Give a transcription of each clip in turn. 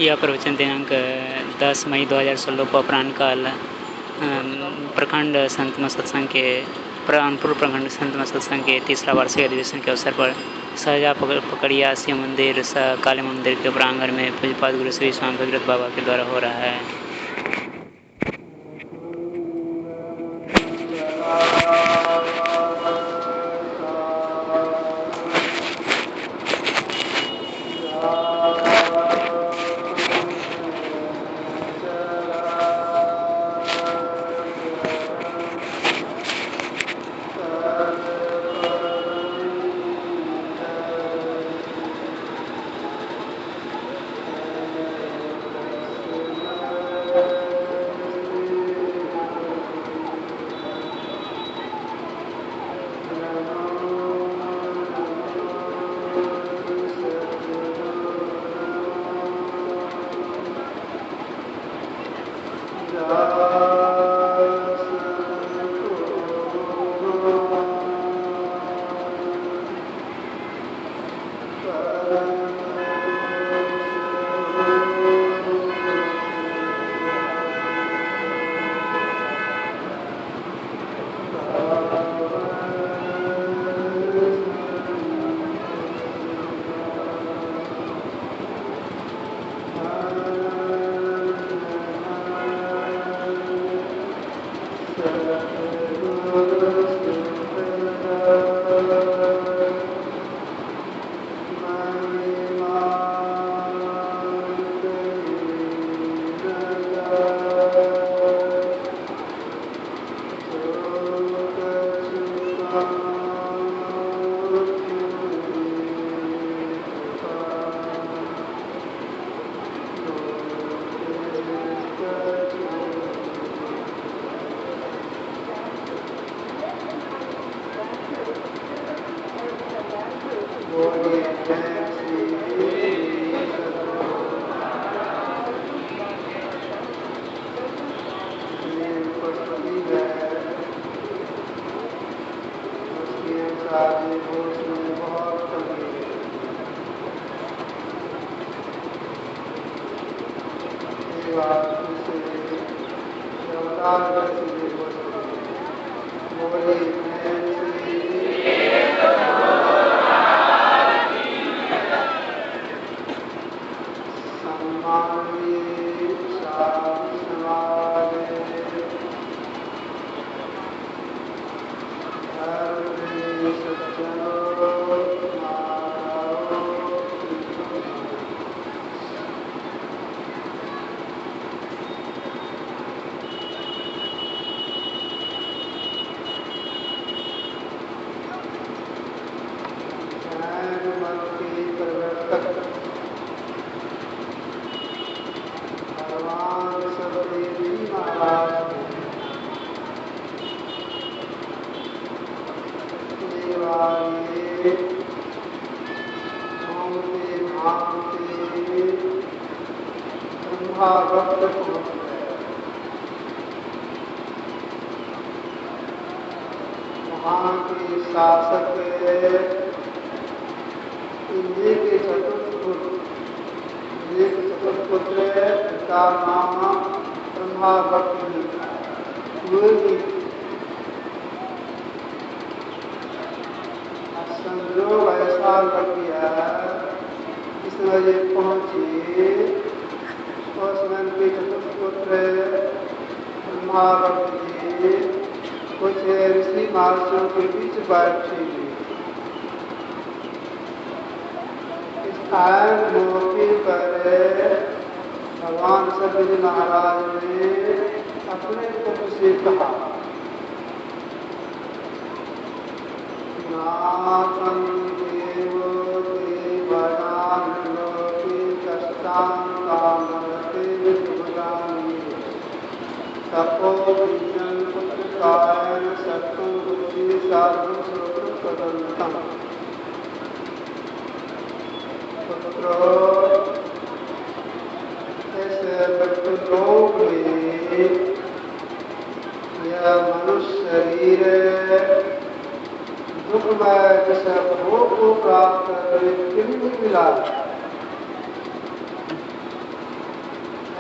यह प्रवचन दिनांक 10 मई 2016 को अपराह्नकाल प्रखंड संत सत्संग के प्राणपुर प्रखंड संत सत्संग के तीसरा वार्षिक अधिवेशन के अवसर पर सहजा पकड़िया शिव मंदिर काली मंदिर के प्रांगण में पूज्यपाद गुरु श्री स्वामी भगीरथ बाबा के द्वारा हो रहा है।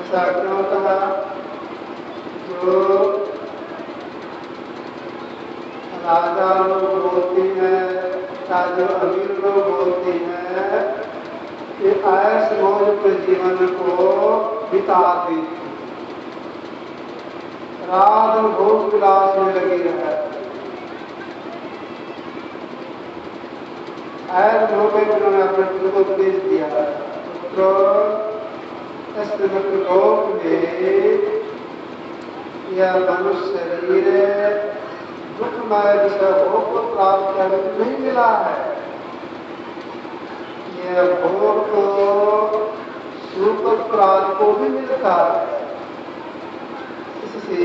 ऐसा क्यों कहा? जो राजा लोग बोलते हैं या जो अमीर लोग बोलते हैं कि ऐश मौज के जीवन को बिता दी, रात भोग विलास में लगी है। ऐश मौज के उन्होंने अपने पुत्र को उपदेश दिया है, पुत्र इस लोक में यह मनुष्य शरीर दुखमय विषय भोग को प्राप्त करने को नहीं मिला है। यह भोग तो सुख प्राप्त को भी मिलता है। इससे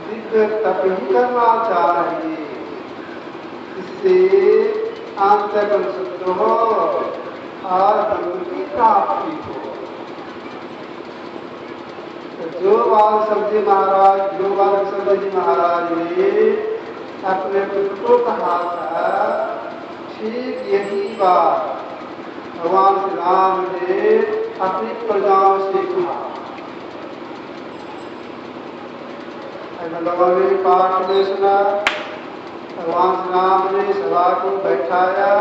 दिव्य तप ही करना चाहिए, इससे आंतरिक शुद्ध हो और ब्रह्म की प्राप्ति हो। जो बाल सब्जी महाराज ने अपने पुत्र को कहा था, ठीक यही बात भगवान श्री राम ने अपनी प्रजाओं से कहा। भगवान ने पाठ में सुना, भगवान श्री राम ने सभा को बैठाया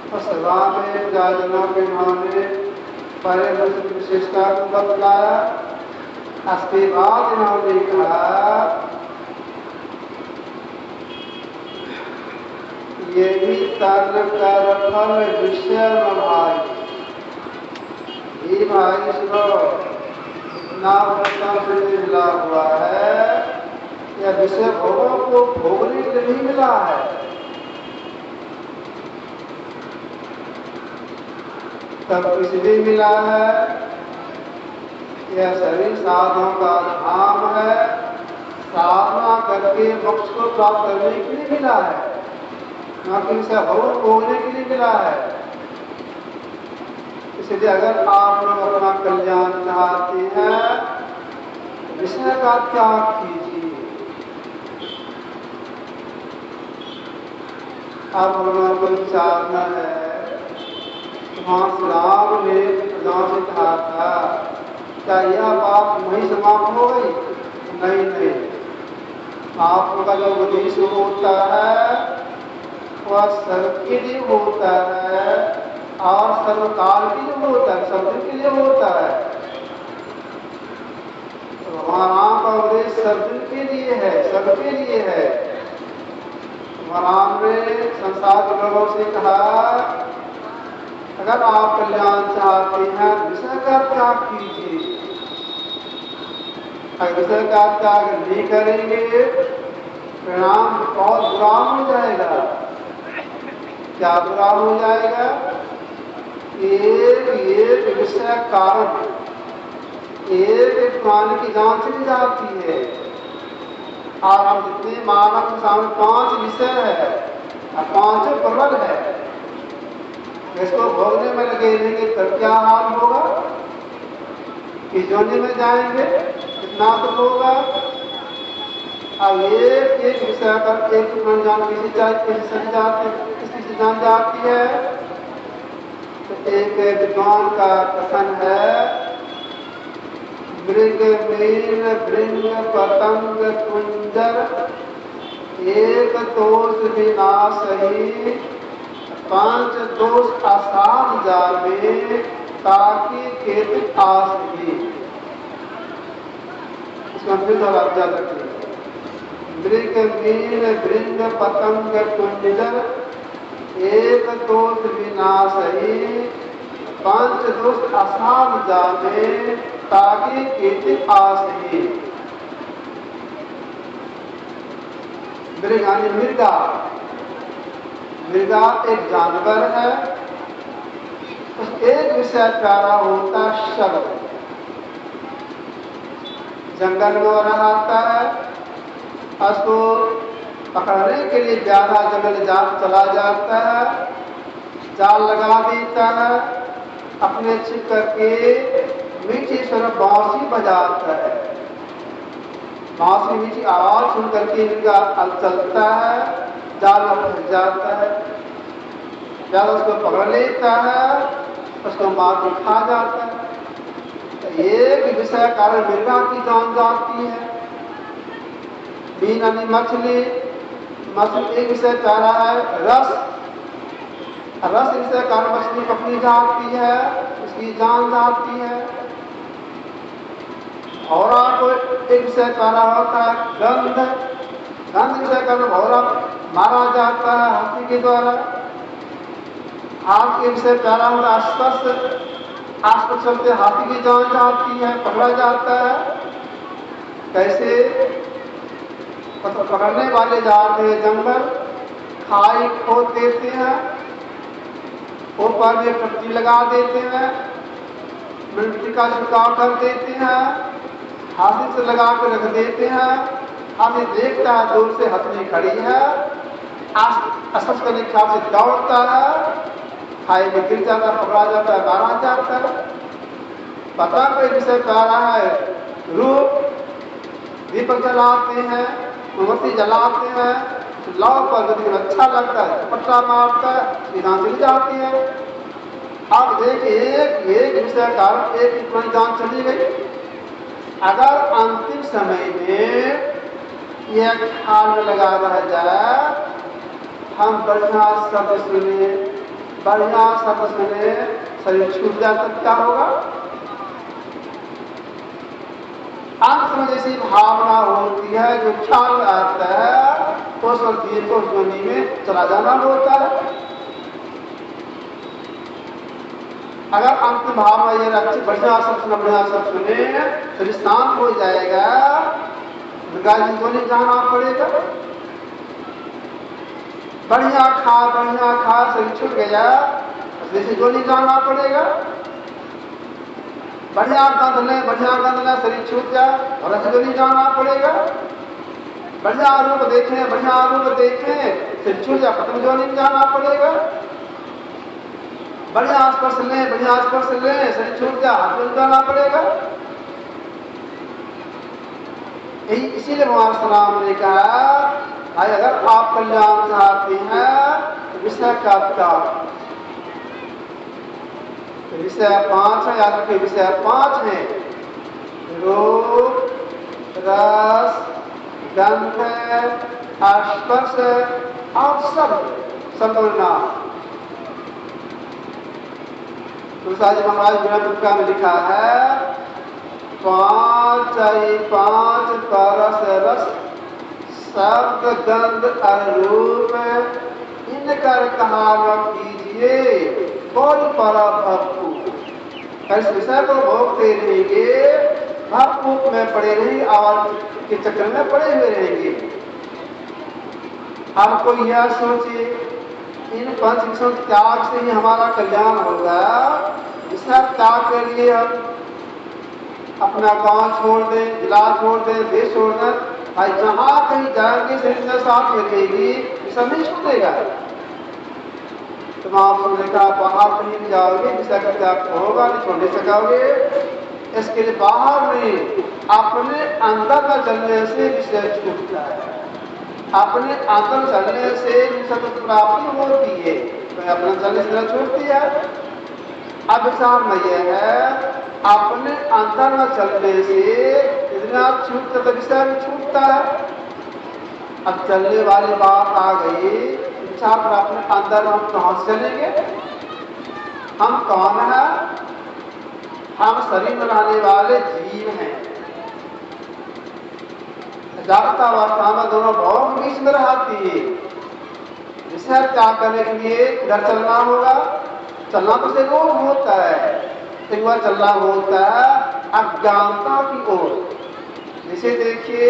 और सभा में प्रजाजनों के उन्होंने पहले विशेषता को बतलाया। उसके बाद इन्होंने कहा ये भी तन कर फल विषय न भाई, ये भाई सुनो, ना वचन से मिला हुआ है, यह विषय भोगों को भोगने के लिए मिला है। तब इसलिए मिला है, यह शरीर साधनों का धाम है, साधना करके मोक्ष को प्राप्त करने के लिए मिला है, न कि इसे भोग भोगने के लिए मिला है। इसलिए अगर आप लोग अपना कल्याण चाहते हैं, विषय का त्याग कीजिए। आप लोगों को विचारना है, भगवान श्री राम ने प्रजाओं से कहा था, क्या यह बात वही समाप्त हो गई? नहीं नहीं, आपका जो उपदेश होता है वह सबके लिए होता है और सर्वकाल के लिए होता है, सब के लिए होता है। तो भगवान राम का उपदेश सब के लिए है, सबके लिए है। भगवान राम ने संसार के लोगों से कहा, अगर आप कल्याण चाहते हैं विषय का त्याग कीजिए। अगर विषय का त्याग नहीं करेंगे, परिणाम बहुत बुरा हो जाएगा। क्या बुरा हो जाएगा? एक विषय कारण एक प्राणी की जान चली जाती है। और हम जितने मानव के सामने 5 विषय है, 5 प्रबल है, इसको भोगने में लगे रहेंगे तब क्या हाल होगा? कि जोने में जाएंगे, इतना तो होगा। अब एक विषय पर एक जान किसी से जान जाती है। तो एक विद्वान का कथन है, मृग मीन भृंग पतंग कुंजर एक दोष विनाशही, 5 दोष आसान जावे ताकि केत आस भी। इसका मतलब याद रखिए, मृग मीन भृंग पतंग कुंजर एक दोष विनाशही, 5 दोष आसान जावे ताकि केत आस ही। मृग यानी मृगा, मृगा एक जानवर है, उस एक विषय प्यारा होता शब्द। जंगल में रहता है, उसको पकड़ने के लिए ज्यादा जंगल चला जाता है, जाल लगा देता है, अपने छिप करके मीठी स्वर बांसुरी बजाता है। बांसुरी मीठी आवाज सुन करके मृगा चलता है, जाल में फंस जाता है, जब उसको पकड़ लेता है उसको मार के खा जाता है। तो एक विषय कारण मृगा की जान जाती है। मीन यानी मछली, मछली एक विषय चाह रहा है रस, रस विषय कारण मछली पकड़ी जाती है, उसकी जान जाती है। भौरा को एक विषय चाह रहा होता है गंध, गंध विषय कारण भौरा मारा जाता है हाथी के द्वारा। हाथ के विषय चाह रहा होता है स्पर्श, आसपास चलते हाथी की जान जाती है, पकड़ा जाता है। कैसे? पकड़ने वाले जाते हैं जंगल, खाई खोद देते हैं, ऊपर में पट्टी लगा देते हैं, मिट्टी का छिड़काव कर देते हैं, हाथी से लगा कर रख देते हैं। हाथी देखता है दूर से हथनी खड़ी है, आसपास करने के ख्याल से दौड़ता है, खाई में गिर जाता है, पकड़ा जाता है, मारा जाता है। पता कोई विषय पा रहा है रूप, दीपक जलाते हैं, मोमबत्ती जलाते हैं, लाव पर यदि अच्छा लगता है पट्टा मारता है, सीधा चली जाती है। अब देखिए एक विषय कारण एक इतनी जान चली गई। अगर अंतिम समय में यह ख्याल में लगा रह जाए हम बढ़िया शब्द सुने, बढ़िया शब्द सुने, शरीर छूट जाए तब क्या होगा? अंत में जैसी भावना होती है, जो ख्याल आता है तो जीव को ध्वनि में चला जाना होता है। अगर अंत भावना ये अच्छी बढ़िया सब सुने तो शांत हो जाएगा, गाली को नहीं जाना पड़ेगा। बढ़िया खा शरीर छूट गया, जैसे को नहीं जाना पड़ेगा। बढ़िया गंध ले शरीर छूट जाए और ऐसे को नहीं जाना पड़ेगा। बढ़िया रूप देखें शरीर छूट जाए, खत्म जो नहीं जाना पड़ेगा। बढ़िया स्पर्श ले शरीर छूट जाए, हाथ में जाना पड़ेगा। इसीलिए भगवान ने कहा अगर आप कल्याण चाहते हैं तो विषय का त्याग। विषय 5 है, याद रखिए विषय 5 है रूप, रस, गंध, स्पर्श और शब्द नाम। तुलसीदास महाराज गुणपुटका में लिखा है 5 परस रस शब्द गंध रूप इनकर कहा न कीजिए कौन पर भक्तु। इस विषय को भोगते रहेंगे, भक्तुप में पड़े रहेंगे, आवाज के चक्र में पड़े हुए रहेंगे। आपको यह सोचिए इन 5 विषयों त्याग से ही हमारा कल्याण होगा। विषय त्याग के लिए हम अपना गांव छोड़ दें, जिला छोड़ दें, देश छोड़ दें, भाई जहां कहीं जाएंगे शरीर में साथ में रहेगी, सब नहीं छूटेगा। तुम आपने कहा बाहर कहीं नहीं जाओगे, विषय का त्याग होगा नहीं, छोड़ नहीं सकोगे। इसके लिए बाहर नहीं, अपने अंदर में चलने से विषय छूटता है। अपने अंदर चलने से विषय को प्राप्ति होती है, तो अपने चलने से छूटती है। अब विचार में यह है अपने अंदर में चलने से इतना छूटता तो विषय भी छूटता है। अब चलने वाली बात आ गई, विचार पर अपने अंदर हम कहां से चलेंगे? हम कौन है? हम शरीर में रहने वाले जीव हैं। जागृत अवस्था में दोनों भाव के बीच में रहती है। विषय त्याग करने के लिए इधर चलना होगा, चलना तो से रोग होता है, एक बार चलना होता है अज्ञानता की ओर। जैसे देखिए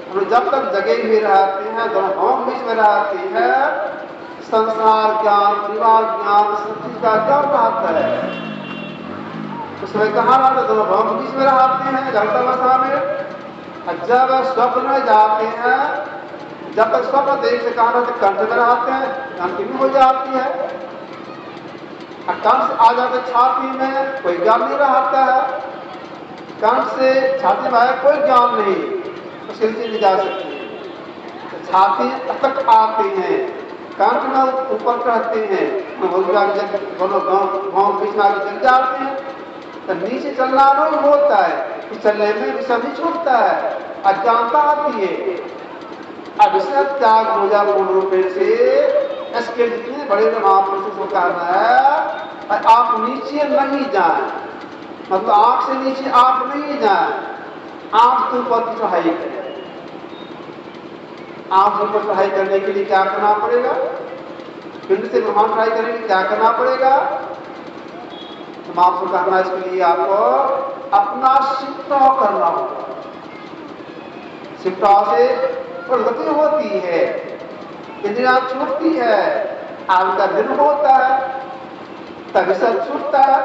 हम जब तक जगे हुए रहते हैं, दोनों भाव बीच में रहती है, संसार ज्ञान, परिवार ज्ञान, सब चीज का ज्ञान रहता है। उसमें कहाँ रहते, दोनों भाव बीच में रहते हैं जागृत अवस्था में। जब स्वप्न में जाते हैं, जब तक स्वप्न देख से कहा तो कंठ में रहते हैं, कंठ भी हो जाती है। कंठ से आ जाते छाती में, कोई ज्ञान नहीं रहता है। कंठ से छाती में आया कोई ज्ञान नहीं, तो सिलसिले नहीं जा सकती। तो छाती तक आते हैं, कंठ में ऊपर कहते हैं, दोनों गांव बीच में आगे जग जाते हैं। तो नीचे चलना नहीं होता है, कि चलने में विषय भी छूटता है, अज्ञानता आती है। अब विषय त्याग हो जाए पूर्ण रूप से। इसके जितने बड़े महापुरुषों को कहना है, आप नीचे नहीं जाए, मतलब आंख से नीचे आप नहीं जाए, आंख के ऊपर की चढ़ाई करें। आंख के ऊपर चढ़ाई करने के लिए क्या करना पड़ेगा? पिंड से ब्रह्मांड चढ़ाई करने के लिए क्या करना पड़ेगा? तो आपको कहना, इसके लिए आपको अपना शिफ्टाव करना होगा। शिफ्टाव से प्रगति होती है, इंद्रियां छूटती है, आपका दिन होता है, तभी सब छूटता है।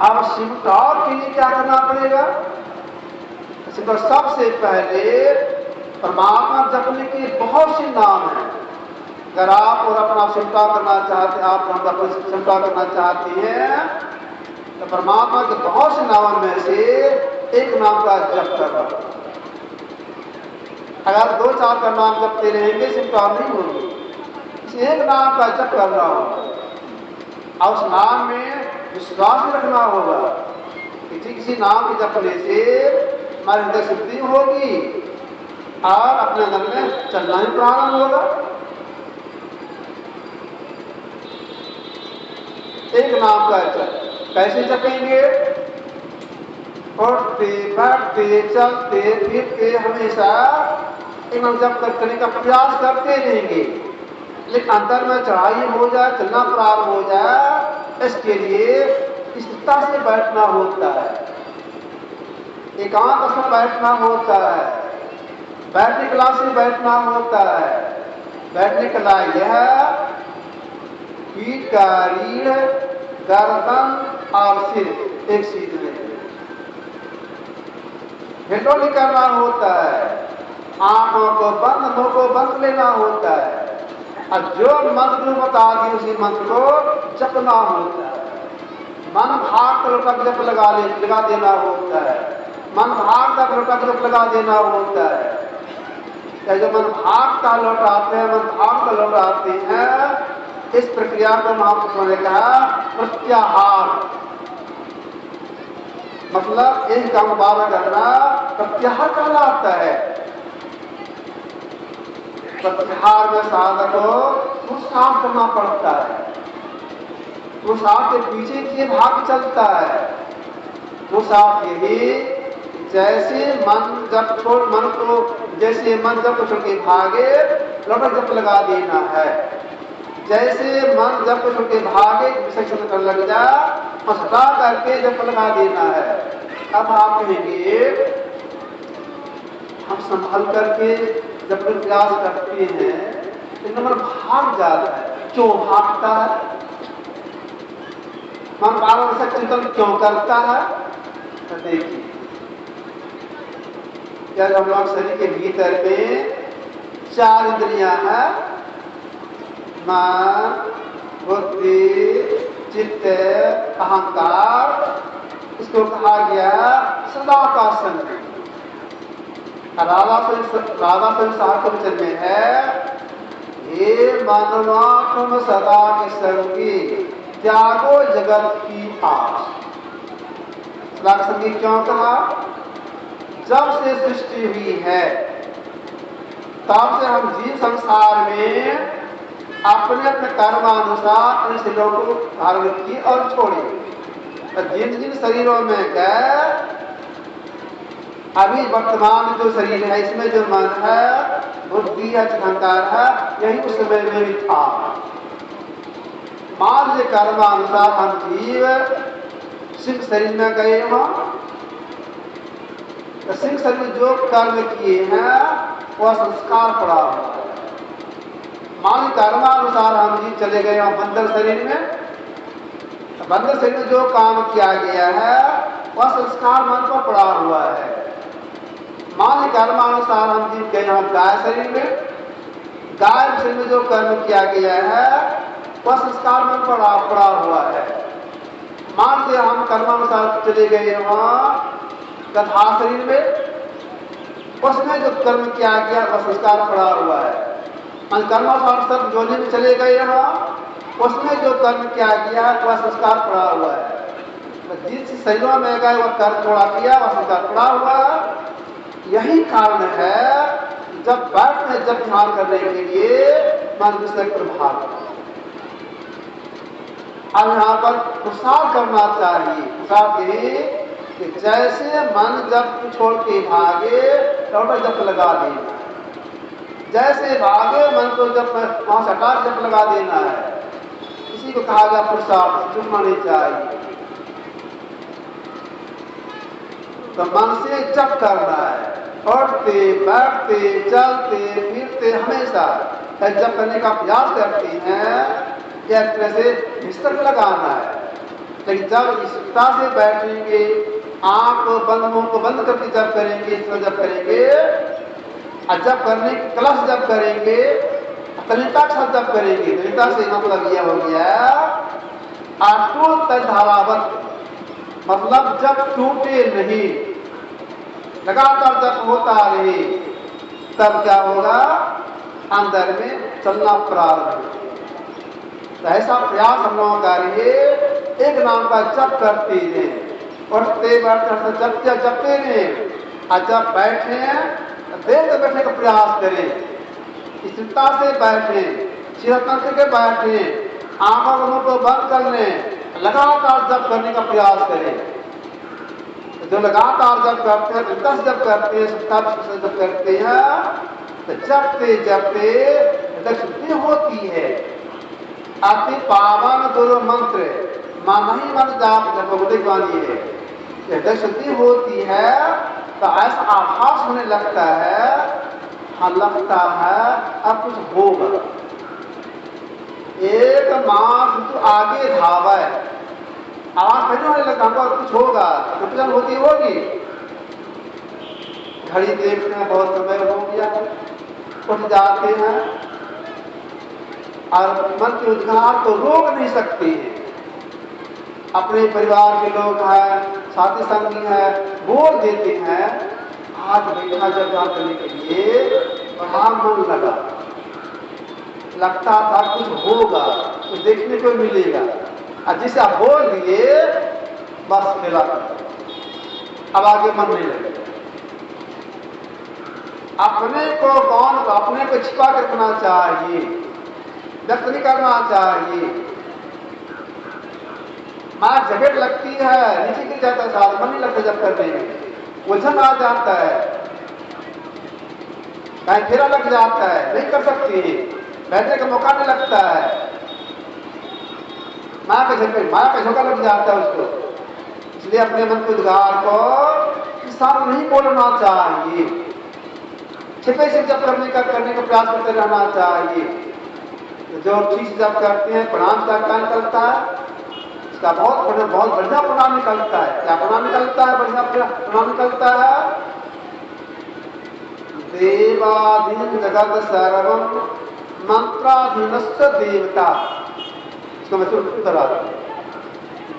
अब शिफ्टाव के लिए क्या करना पड़ेगा? सबसे पहले परमात्मा जपने के बहुत से नाम हैं। अगर आप और अपना शिफ्टा करना चाहते हैं, आप अपना शिफ्टा करना चाहते हैं, तो परमात्मा के बहुत से नामों में से एक नाम का जप करना। अगर 2-4 का नाम जपते रहेंगे, शिफ्टा नहीं होगी। इस एक नाम का जप करना होगा और उस नाम में विश्वास रखना होगा कि किसी नाम के जपने से हमारे हृदय शुद्धि होगी और अपने अंदर में चलना ही प्रारंभ होगा। एक नाम का जप कैसे जपेंगे? उठते बैठते चलते फिरते हमेशा एक नाम जप करने का प्रयास करते रहेंगे, लेकिन अंतर में चढ़ाई हो जाए, चलना प्रारंभ हो जाए, इसके लिए स्थिरता से बैठना होता है, एकांत से बैठना होता है, बैठने कला से बैठना होता है। बैठने कला यह पीठ का रीढ़, गर्दन और सिर एक सीध में हेटो नहीं करना होता है, आंखों को बंद, मुंह को बंद लेना होता है, और जो मंत्र बता दी उसी मंत्र को जपना होता है। मन भाग कर जप लगा देना होता है, मन भाग तक जप लगा देना होता है। जो मन भाग का लौटाते हैं, मन भाग का लौटाते हैं, इस प्रक्रिया को महापुरुषों ने कहा प्रत्याहार। मतलब एक काम बार करना प्रत्याहार कहलाता है। प्रत्याहार में साधक को पुरुषार्थ करना पड़ता है, पुरुषार्थ के पीछे के भाग चलता है। पुरुषार्थ यही, जैसे मन जब छोड़ मन को, जैसे मन जब छोड़ के भागे लौट जप लगा देना है। जैसे मन जब छोड़ के भागे विषय कर लग जा, हंसता करके जप लगा देना है। अब आप कहेंगे हम संभल करके जब प्रयास करते हैं, लेकिन मन भाग जाता है। क्यों भागता है? मन बार से चिंतन क्यों करता है? तो देखिए, जब हम लोग शरीर के भीतर में 4 इंद्रियां हैं, मन, बुद्धि, चित्त, अहंकार, इसको कहा गया सदा का संग। राधा संसार वचन में है, हे मानवा तुम सदा के संगी, त्यागो जगत की आस। सदा के संगी क्यों कहा? जब से सृष्टि हुई है तब से हम जीव संसार में अपने अपने कर्मानुसार इन शरीरों को धारण किए और छोड़े। जिन जिन शरीरों में गए, अभी वर्तमान जो शरीर है इसमें जो मन है, बुद्धि है, अहंकार है, यही उस समय में भी था। मान लीजिए कर्मानुसार हम जीव सिंह शरीर में गए हों, तो सिंह शरीर में जो कर्म किए हैं वह संस्कार पड़ा हुआ है। मान लीजिए कर्मानुसार हम जीव चले गए हों बंदर शरीर में, तो बंदर शरीर में जो काम किया गया है वह संस्कार मन पर पड़ा हुआ है। मान लीजिए कर्मानुसार हम जीव गए हों गाय शरीर में, गाय शरीर में जो कर्म किया गया है वह संस्कार मन पर पड़ा हुआ है। मान लीजिए हम कर्मानुसार चले गए वहां गधा शरीर में, उसमें जो कर्म किया गया वह संस्कार पड़ा हुआ है। कर्मानुसार सब जोनी में चले गए वहां, उसमें जो कर्म किया गया वह संस्कार पड़ा हुआ है। तो जिस शरीरों में गए वो कर्म थोड़ा किया, वह संस्कार पड़ा हुआ। यही कारण है जब बैठते जब ध्यान करने के लिए मन विषय प्रभाव। अब यहाँ पर प्रसाद करना चाहिए। प्रसाद यही कि जैसे मन जब छोड़ के भागे लौटा जप लगा देना, जैसे भागे मन को जब वहां से हटा जप लगा देना है, इसी को कहा गया प्रसाद। चुपना नहीं चाहिए, तो मन से जप करना है। उठते बैठते चलते फिरते हमेशा जप करने का प्रयास करते हैं, एक तरह से बिस्तर लगाना है। लेकिन जब स्थिरता से बैठेंगे, आंख को बंद मुंह को बंद करके जप करेंगे, जप करेंगे, और जप करने कलश जप करेंगे, तनिता के साथ जप करेंगे। तनिता से मतलब यह हो गया अटूट धारावत, मतलब जब टूटे नहीं, लगातार जब होता रहे, तब क्या होगा, अंदर में चलना प्रारंभ। तो ऐसा प्रयास हम लोगों का रहे, एक नाम का जप करते हैं, उठते बैठते जपते हैं, और जब बैठे देर से बैठने का प्रयास करें, स्थिरता से बैठे, चिरतन करके बैठे, आंखों को बंद कर लें, लगातार जप करने का प्रयास करें। जो लगातार जब करते हैं, 10 जब करते हैं, 27 जब करते हैं, तो जपते जपते शुद्धि होती है। अति पावन गुरु मंत्र मन ही मन जाप जब वाली है, हृदय शुद्धि होती है। तो ऐसा आभास होने लगता है, हाँ लगता है अब कुछ होगा। एक मास तो आगे धावे, आवाज पहले होने लगता हमको कुछ होगा, उपजन होती होगी। घड़ी देखते हैं, बहुत समय हो गया, उठ जाते हैं और मन के उद्गार को रोक नहीं सकते हैं। अपने परिवार के लोग हैं, साथी संगी हैं, बोल देते हैं, आज बैठा जब ध्यान करने के लिए बड़ा मन लगा, लगता था कुछ होगा, कुछ देखने को मिलेगा, और जिसे आप बोल दिए बस मिला, अब आगे मन नहीं लगेगा। अपने को कौन, अपने को छिपा कर रखना चाहिए, व्यक्त नहीं करना चाहिए। मां जगह लगती है, नीचे गिर जाता है, साथ मन नहीं लगता जब करने में, उलझन आ जाता है, कहीं फेरा लग जाता है, नहीं कर सकती, बैठने का मौका नहीं लगता है, मां का झोंका लग जाता है उसको। इसलिए अपने मन के उद्गार को सामने नहीं बोलना चाहिए, छिपे से जब करने का प्रयास करते रहना चाहिए। जो ठीक से जब करते हैं, प्रणाम का निकलता है, इसका बहुत बढ़िया प्रणाम निकलता है। क्या प्रणाम निकलता है? बढ़िया प्रणाम निकलता है, देवाधीन जगत सर्वम मंत्राधीनस्य देवता। इसको मैं उत्तर आता हूं,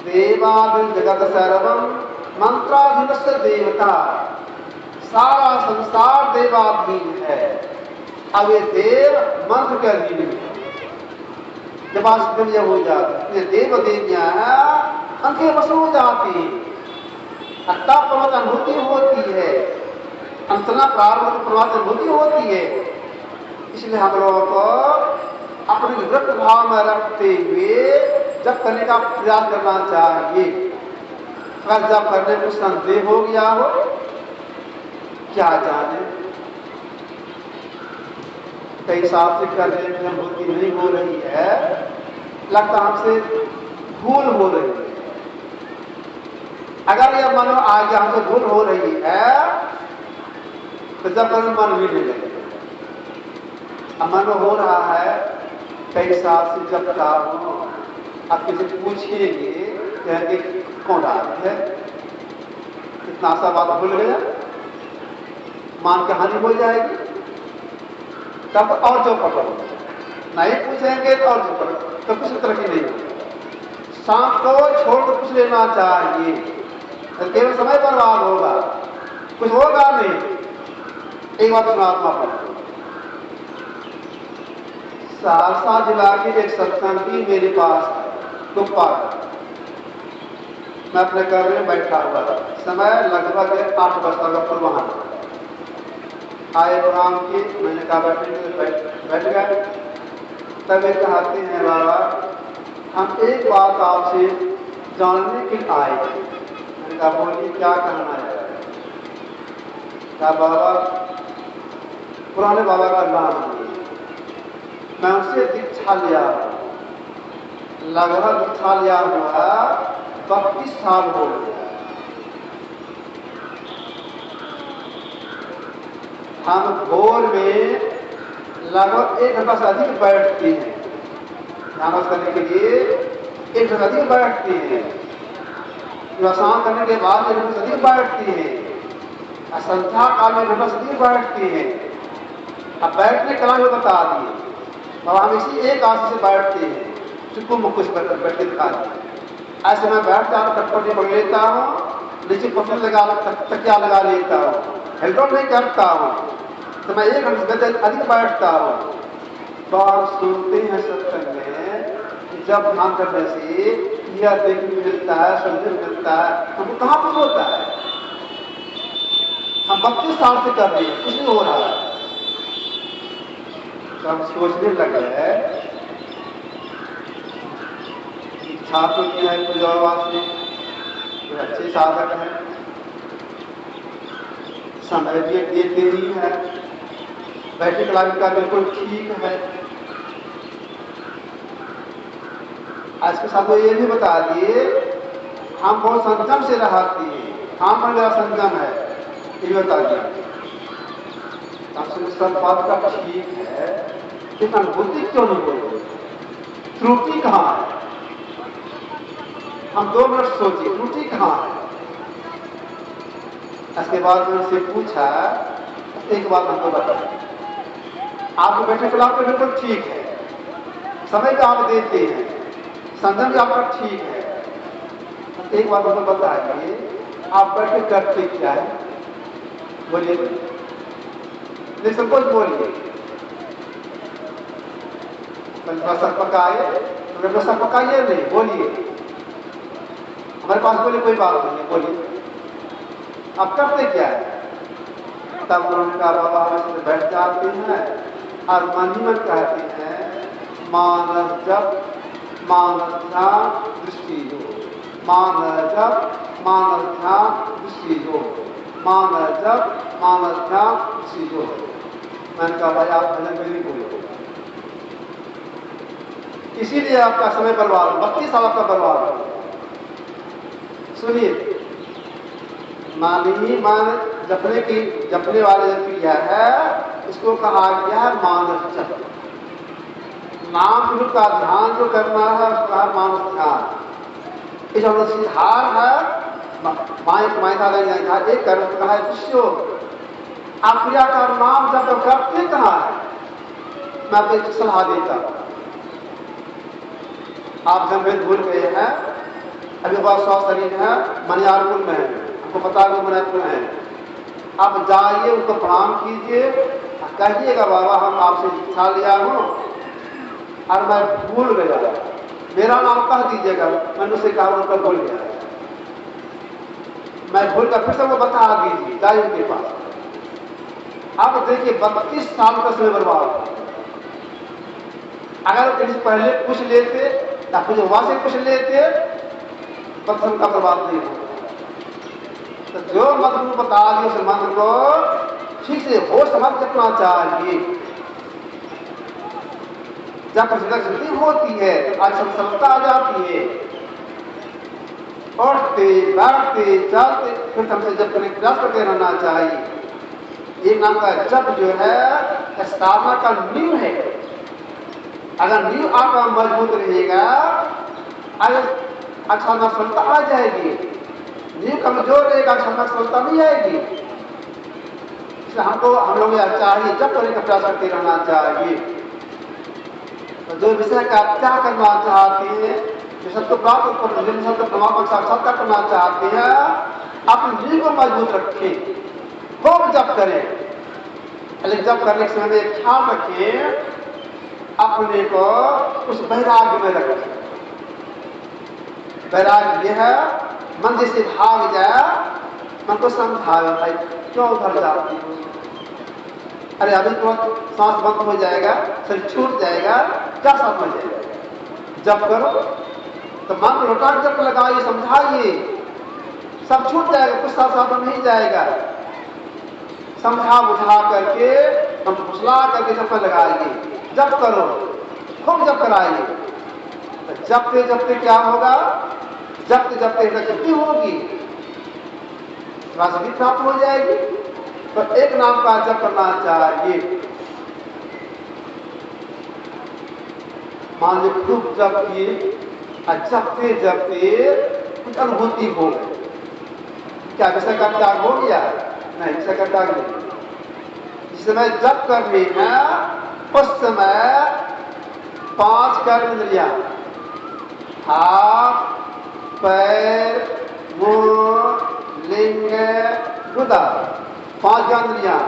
देवाधीन जगत सर्वम मंत्राधीनस्य देवता। सारा संसार देवाधीन है, अब ये देव मंत्र के अधीन है। जब आज हो जाता है, देव देवियां अंके वश हो जाती, तब अनुभूति होती है, अंतना प्रारंभ अनुभूति होती है। इसलिए हम लोगों को अपने विरक्त भाव में रखते हुए जब करने का प्रयास करना चाहिए। अगर जब करने में संदेह हो गया हो, क्या जाने कई साल से करने में अनुभूति नहीं हो रही है, लगता हमसे भूल हो रही है। अगर यह मन आगे हमसे भूल हो रही है, तो जब मन भी नहीं लगेगा। मन हो रहा है, कई साल से जपता हूं, आप किसी पूछेंगे कहेंगे कौन आदमी है, इतना सा बात भूल गया, मान के हानि हो जाएगी। तब और जो पकड़ो, नहीं पूछेंगे तो और जो पकड़ो, तो कुछ तरह की नहीं होगी। सांप को छोड़ कर पूछ लेना चाहिए, तो केवल समय बर्बाद होगा, कुछ होगा नहीं। एक बात सुनात्मा पर, सहरसा जिला की एक सत्संगी मेरे पास कुप्पा, मैं अपने घर में बैठा हुआ था, समय लगभग 8 बजता का पूर्वाह्न आए प्रणाम की, मैंने कहा बैठ गए। तब एक कहते हैं बाबा हम एक बात आपसे जानने के लिए आए। मैंने कहा बोलिए क्या कहना है। कहा बाबा पुराने बाबा का नाम है, मैं उससे दीक्षा लिया, लगभग दीक्षा लिया हुआ 32 साल हो गया। हम भोर में लगभग 1 घंटा से अधिक बैठते हैं, ध्यान करने के लिए 1 घंटा अधिक बैठते हैं, स्नान करने के बाद 1 घंटा से अधिक बैठते हैं, संध्या काल में 1 घंटा से अधिक बैठते हैं। अब बैठने कला में बता दिए बाबा हम इसी एक आसन से बैठते हैं, चुप्पू मुकुश पर बैठ के दिखा दिए। ऐसे मैं बैठ जाता कटपटी पकड़ लेता हूँ, नीचे पत्थर लगा तकिया लगा लेता हूँ, हेल्डोन नहीं करता हूँ, तो मैं 1 घंटे से अधिक बैठता हूँ। तो आप सुनते हैं सत्संग में कि जब ध्यान करने से यह देखने मिलता है, सुनने मिलता है, हमको कहाँ कुछ होता है। हम 32 साल से कर रहे हैं, कुछ नहीं हो रहा है। तो हम सोचने लगे इच्छा तो क्या है कोई और बात नहीं, कोई अच्छे साधक है, समय भी देते ही है, बैठक लाइन का बिल्कुल ठीक है। आज के साथ वो ये भी बता दिए हम बहुत संयम से रहती है, काम पर मेरा संयम है, ये बता दिया। सब बात का ठीक है, लेकिन अनुभूति क्यों नहीं बोले, त्रुटि कहाँ है। हम 2 मिनट सोचिए त्रुटि कहाँ है। इसके बाद मैंने उनसे पूछा, एक बात हमको बताया, आपको बैठे खिलाफ तो बिल्कुल ठीक है, समय का आप देते हैं, संयम भी आपका ठीक है, एक बात हमको बताइए आप बैठे करते क्या है, बोलिए निसंकोच बोलिए। सर पकाए तो सर पकाइए नहीं, बोलिए हमारे पास बोलिए कोई बात नहीं है, बोलिए आप करते क्या है। तब उन्होंने कहा बाबा हम बैठ जाते हैं और मन ही मन कहते हैं मानस जप मानस ध्यान दृष्टि योग, मानस जप मानस ध्यान दृष्टि योग, मानस जप मानस ध्यान दृष्टि योग। मैंने कहा भाई आप भजन में नहीं बोलो, इसीलिए आपका समय बर्बाद हो, 32 साल आपका बर्बाद हो। सुनिए मानी मान जपने की, जपने वाले जो क्रिया है इसको कहा गया है मानस जप। नाम स्वरूप का ध्यान जो करना है उसका है मानस ध्यान। इस जो सिद्धार है माए एक कर्म कहा है दृश्य। आप क्रिया का नाम जब करते कहाँ है, मैं आपको एक सलाह देता हूं। आप जब भूल गए हैं, अभी बहुत स्वस्थ शरीर है, मनियारपुर में है, आपको पता है मनियारपुर है, आप जाइए उनको प्रणाम कीजिए, कहिएगा बाबा हम आपसे दीक्षा लिया हूं और मैं भूल गया, मेरा नाम कह दीजिएगा, मैंने उसे कहा उनका भूल गया, मैं भूल कर फिर से वो बता दीजिए, जाइए उनके पास। आप देखिए 32 साल का समय बर्बाद। अगर किसी पहले पूछ लेते या कुछ वहां से पूछ लेते वक्त का बर्बाद नहीं होता। तो जो मंत्र बता दिए उस मंत्र को ठीक से होश समझ रखना चाहिए। जब प्रसिद्धि होती है आज समता आ जाती है, उठते बैठते चलते फिर हमसे जब करने प्रयास करते रहना चाहिए। एक नाम का जप जो है साधना का नींव है। अगर नींव आपका मजबूत रहेगा अगर अच्छा सफलता आ जाएगी, नींव कमजोर रहेगा अच्छा सफलता नहीं आएगी। इसलिए हमको हम लोग यह चाहिए जब करने का प्रयास करते रहना चाहिए। तो जो विषय का क्या करना चाहते हैं, जो सबको प्राप्त कर सबको परमात्मा साक्षात्कार करना चाहते हैं, अपनी नींव को मजबूत रखें, खूब जप करें। लेकिन जप करने के समय में ख्याल रखें अपने को उस वैराग्य में रखें। वैराग्य यह है मन जैसे भाग जाए, मन को समझावे, भाई क्यों उधर जाती हो, अरे अभी तो सांस बंद हो जाएगा, शरीर छूट जाएगा, क्या साथ हो जाएगा, जब करो तो मन को लौटा जब लगाइए, समझाइए, सब छूट जाएगा, कुछ साथ साथ नहीं जाएगा। समझा बुझा करके, हम फुसला करके जब लगाइए, जब करो, खूब जब कराइए, तो जबते जबते क्या होगा, जबते जबते शक्ति होगी, राशि प्राप्त हो जाएगी। तो एक नाम का जप करना चाहिए। मान लो खूब जप किए और जपते जपते कुछ अनुभूति हो गई, क्या विषय का त्याग हो गया? नहीं, विषय का त्याग नहीं। जिस समय जप कर रही है उस समय 5 कर्म इंद्रियां, हाथ, पैर, मुंह, लिंग, गुदा, 5 ज्ञानेंद्रियां,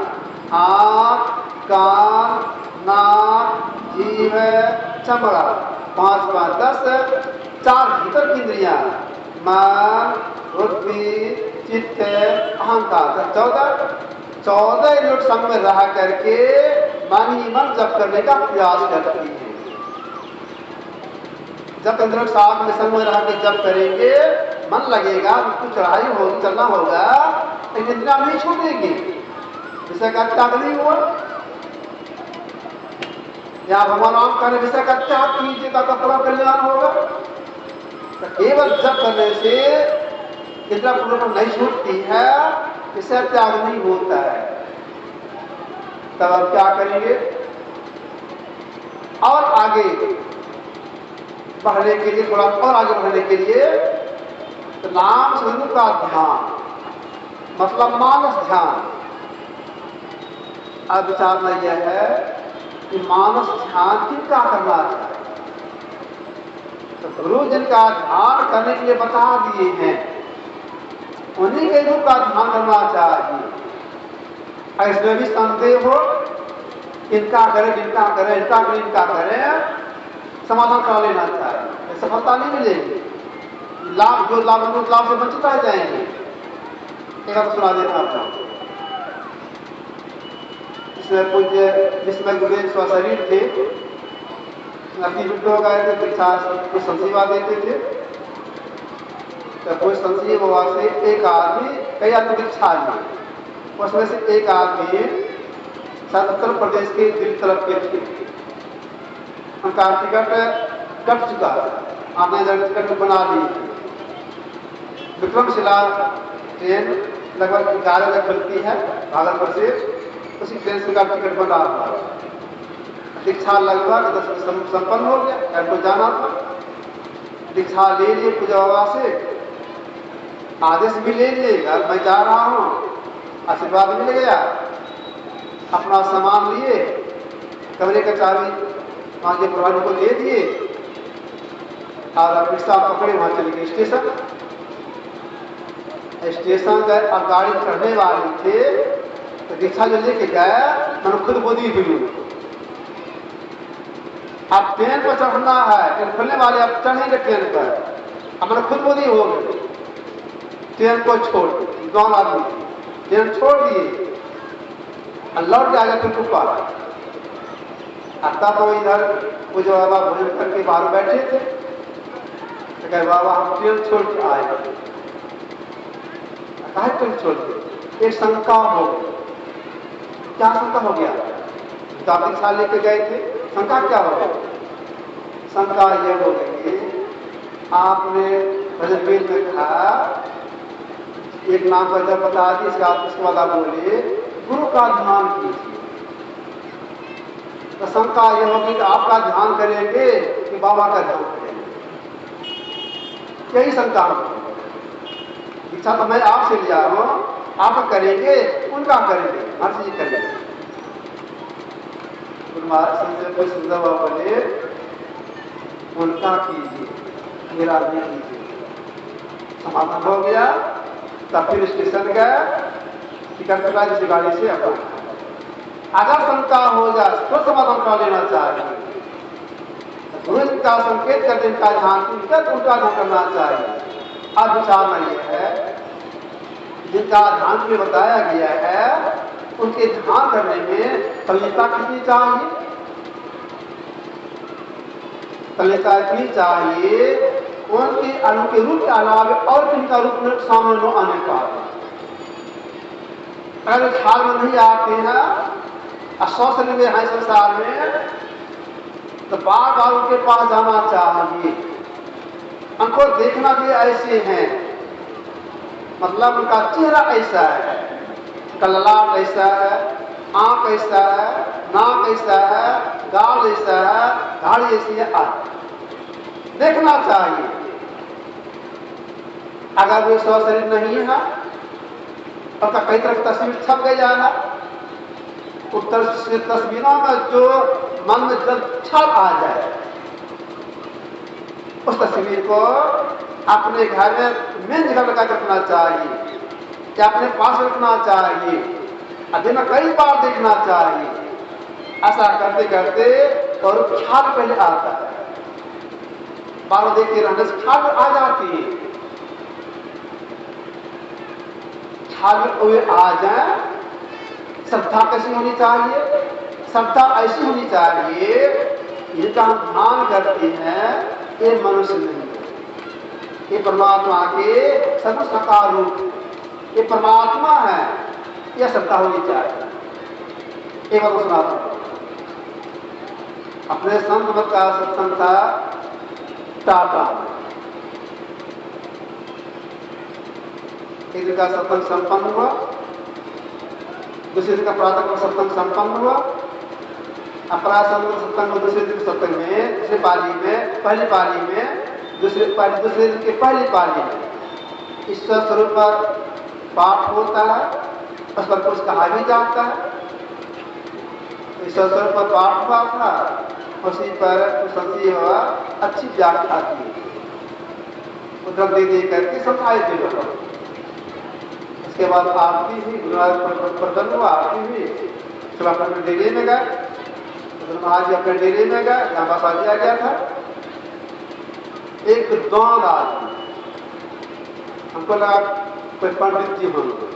आंख, कान, नाक, जीभ, चमड़ा, 5 5 10, 4 भीतर की इंद्रियां, मन, बुद्धि, चित्त, अहंकार, 14 मिनट संग में रह करके मन ही मन जप करने का प्रयास करती है। जब 15 मिनट साथ में संग में रह के जप करेंगे, मन लगेगा, कुछ चढ़ाई होगी, चलना होगा, लेकिन इंद्रियां नहीं छूटेगी, विषय का त्याग नहीं हुआ। या भगवान राम कहने विषय का त्याग कीजिए तो पूरा कल्याण होगा। तो केवल जप करने से इंद्रिया पूर्ण नहीं छूटती है, विषय त्याग नहीं होता है। तब आप क्या करेंगे? और आगे बढ़ने के लिए, थोड़ा और आगे बढ़ने के लिए, तो नाम सिमरन का ध्यान, मतलब मानस ध्यान। अब विचारना यह है कि मानस ध्यान किनका करना चाहिए? तो गुरु जिनका ध्यान करने के लिए बता दिए हैं, उन्हीं के रूप का ध्यान करना चाहिए। इसमें भी संदेह हो, इनका करें, इनका करें, इनका करें, इनका करें, समाधान करा लेना चाहिए, सफलता नहीं मिलेगी। लाभ जो लाभ से वंचित रह जाएंगे। एक बात सुना देता हूं, इसमें पूज्य जिसमें गुरुदेव स्वशरीर थे, नकली युद्ध हो गए थे, कुछ संजीवा देते थे, तो कोई संजीव बाबा से एक आदमी कई आदमी दीक्षा ली, उसमें से एक आदमी शायद उत्तर प्रदेश के दिल्ली तरफ के थे, उनका टिकट कट चुका, आपने टिकट बना ली। विक्रमशिला ट्रेन लगभग 11 बजे खुलती है भागलपुर से, उसी ट्रेन से उनका टिकट बना हुआ। दीक्षा लगभग 10 संपन्न हो गया, एयरपोर्ट जाना था, दीक्षा ले लिए पूजा बाबा से, आदेश भी ले लिए, घर मैं जा रहा हूँ, आशीर्वाद मिल गया, अपना सामान लिए, कमरे का चाबी वहां के प्रभारी को दे दिए और रिक्शा पकड़े, वहां चले गए स्टेशन। स्टेशन गए और गाड़ी चढ़ने वाले थे, तो रिक्शा जो लेके गए, मैंने खुद बोली हुई, अब ट्रेन पर चढ़ना है, ट्रेन खुलने वाले, अब चढ़ेंगे ट्रेन पर, अब मैंने खुद बोली हो गई, ट्रेन को छोड़, गाँव आदमी ट्रेन छोड़ दिए और लौट के आ गया फिर ऊपर। आता तो इधर वो जो बाबा भोजन करके बाहर बैठे थे, तो कहे बाबा हम ट्रेन छोड़ के आए, कहा ट्रेन छोड़ के, एक शंका हो गई। क्या शंका हो गया? दीक्षा लेके गए थे, शंका क्या हो गई? शंका यह हो गई, आपने भजन वेद में कहा एक नाम का जब बता दी, इसके बाद आप बोले गुरु का ध्यान कीजिए, तो शंका यह होगी कि आपका ध्यान करेंगे कि बाबा का ध्यान करेंगे? यही शंका होगी। दीक्षा तो मैं आपसे लिया हूं, आप करेंगे, उनका करेंगे, हर चीज करेंगे। कोई सुंदर बाबा बोले उनका कीजिए, मेरा नहीं कीजिए। समाधान हो गया, तब फिर स्टेशन गए, टिकट कटा जिस गाड़ी से अपना। अगर शंका हो जाए तो समाधान कर लेना चाहिए, गुरु का संकेत करते इनका ध्यान, उनका ध्यान करना चाहिए। अब विचारना यह है, जिनका ध्यान में बताया गया है उनके ध्यान करने में तल्लीनता कितनी चाहिए? तल्लीनता इतनी चाहिए उनके अणु के रूप के अलावा और किनका रूप में सामने न आने पाए। अगर ख्याल में नहीं आते हैं, अस्वस्थ में हैं संसार में, तो बार बार उनके पास जाना चाहिए। उनको देखना भी ऐसे हैं, मतलब उनका चेहरा ऐसा है, कललाट ऐसा है, आंख ऐसा है, नाक ऐसा है, गाल ऐसा है, दाढ़ी ऐसी है, आदि देखना चाहिए। अगर वे स्व शरीर नहीं है, उनका कई तरह की तस्वीर छप गई जाना, उस तस्वीरों में जो मन में जब छप आ जाए, उस तस्वीर को अपने घर में मेन जगह लगा रखना चाहिए या अपने पास रखना चाहिए, दिन में कई बार देखना चाहिए। ऐसा करते करते और ख्याल पहले आता है, बार देखते रहने से ख्याल आ जाती है। ख्याल हुए आ जाए, श्रद्धा कैसी होनी चाहिए? श्रद्धा ऐसी होनी चाहिए, जिनका हम ध्यान करते हैं ये मनुष्य नहीं है, ये परमात्मा के सर्व साकार रूप, ये परमात्मा है, यह श्रद्धा होनी चाहिए। एक बार सुनाता हूं, अपने संत मत का सत्संग था टाटा। एक दिन का सत्संग संपन्न हुआ, दूसरे दिन का प्रातः का सत्संग संपन्न हुआ, अपराध सत्संग में दूसरे दिन सत्संग में, दूसरे पाली में, पहली पाली में, दूसरे दिन के पहली पाली में ईश्वर स्वरूप पर पाठ होता है, उस पर कुछ कहा भी जाता है। ईश्वर स्वरूप पर पाठ हुआ था, उसी पर कुछ संशय हुआ, अच्छी व्याख्या की, उद्धव दे करके समझाए थे लोगों। उसके बाद आरती हुई, प्रदर्शन हुआ, आरती हुई, सब अपने डेरे में गए, महाराज जी अपने डेरे में गए, यहाँ बसा दिया गया था। एक विद्वान आदमी, हमको लगा कोई पंडित जी होंगे,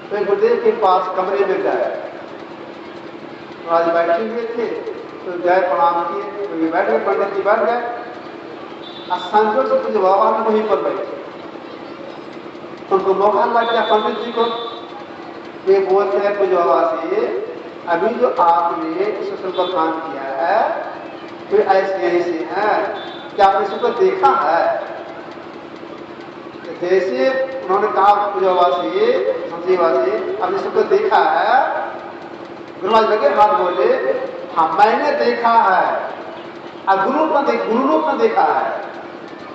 तो एक गुरुदेव के पास कमरे में गए, महाराज बैठे हुए थे, तो गए प्रणाम किए, तो बैठ गए, पंडित जी बैठ गए, संजोग से कुछ बाबा ने वहीं पर बैठे, उनको मौका लग गया पंडित जी को। वे बोलते हैं कुछ बाबा से, अभी जो आपने इस पर काम किया है वे ऐसे ऐसे हैं, क्या आपने इसको देखा है? जैसे उन्होंने कहा कुछ बाबा से, संजीवा से, आपने इसको देखा है? गुरुराज लगे हाथ, बोले हाँ मैंने देखा है, और गुरु रूप में देखा है।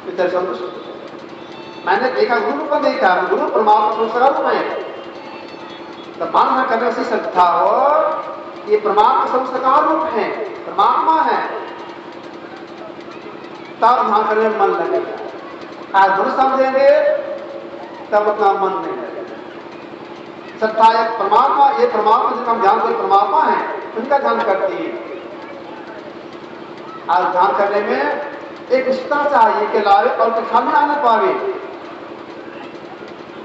पितर संतुष्ट, मैंने देखा, गुरु रूप में देखा, गुरु परमात्मा स्वरूप है। तो मानना करने से श्रद्धा हो, ये परमात्मा संस्कार रूप है, परमात्मा है, तब ध्यान करने में मन लगेगा। आज गुरु समझेंगे तब उतना मन नहीं लगेगा। श्रद्धा एक परमात्मा, ये परमात्मा जिनका हम ध्यान कोई परमात्मा है, उनका ध्यान करती है। आज ध्यान करने में एक निष्ठा चाहिए कि लावे और कक्षा में आना पावे।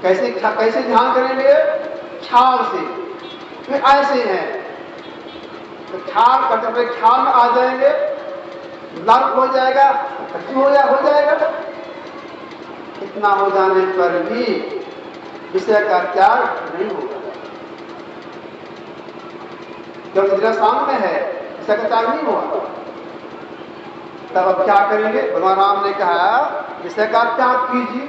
कैसे ध्यान करेंगे? ख्याल से। वे ऐसे हैं तो ख्याल करते अपने ख्याल में आ जाएंगे, नर्क हो जाएगा, हो जाएगा। इतना हो जाने पर भी विषय का त्याग नहीं होगा, क्योंकि जितना सामने है विषय का त्याग नहीं होगा। तब अब क्या करेंगे? भगवान राम ने कहा विषय का त्याग कीजिए।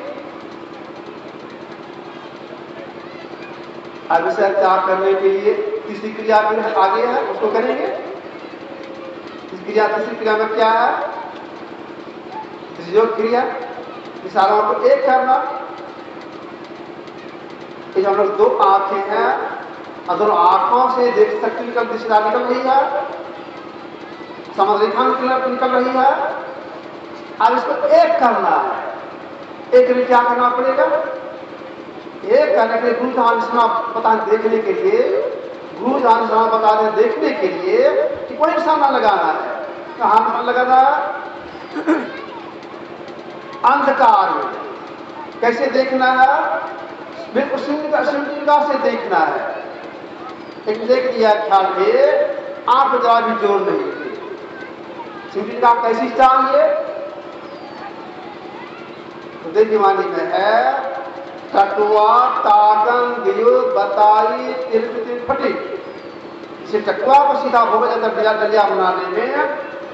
अब विषय त्याग करने के लिए तीसरी क्रिया फिर आगे है, उसको करेंगे। तीसरी क्रिया में क्या है? योग क्रिया, विचारों को एक करना। इस हम लोग दो आंखें हैं और दोनों आंखों से देख शक्ति दिशा निकल रही है, समझ रेखा निकल रही है। अब इसको एक करना है। एक में क्या करना पड़ेगा? एक करने के लिए गुरु ध्यान बता देखने के लिए, गुरु ध्यान बता दे देखने के लिए कि कोई निशाना लगाना है। कहाँ लगाना है? अंधकार में। कैसे देखना है? बिल्कुल सुनिश्चितता से देखना है। एक देख लिया ख्याल में, आंख जरा भी जोर नहीं थी। सुनिश्चितता कैसी चाहिए? तो देखिए वाणी में है टटुआ ताकन दियो बताई तिरपितिन फटी। इसे टटुआ को सीधा हो जाता है डलिया बनाने में,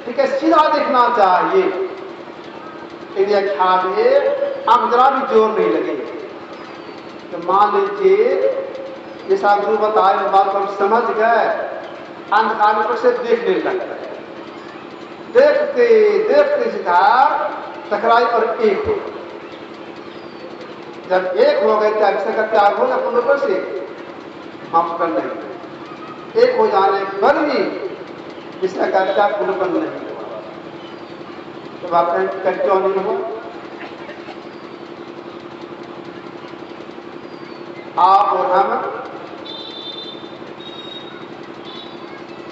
ठीक है, सीधा देखना चाहिए। ख्याल में आंख जरा भी जोर नहीं लगे। तो मान लीजिए जैसा गुरु बताए बात हम समझ गए, अंधकार पर से देखने लग गए, देखते देखते सीधा टकराई और एक हो। जब एक हो गए क्या विषय का त्याग हो या पुण्य पर से माफ कर नहीं, एक हो जाने पर भी विषय का त्याग पुण्य पर नहीं हुआ। तो आप क्यों नहीं हुआ? आप और हम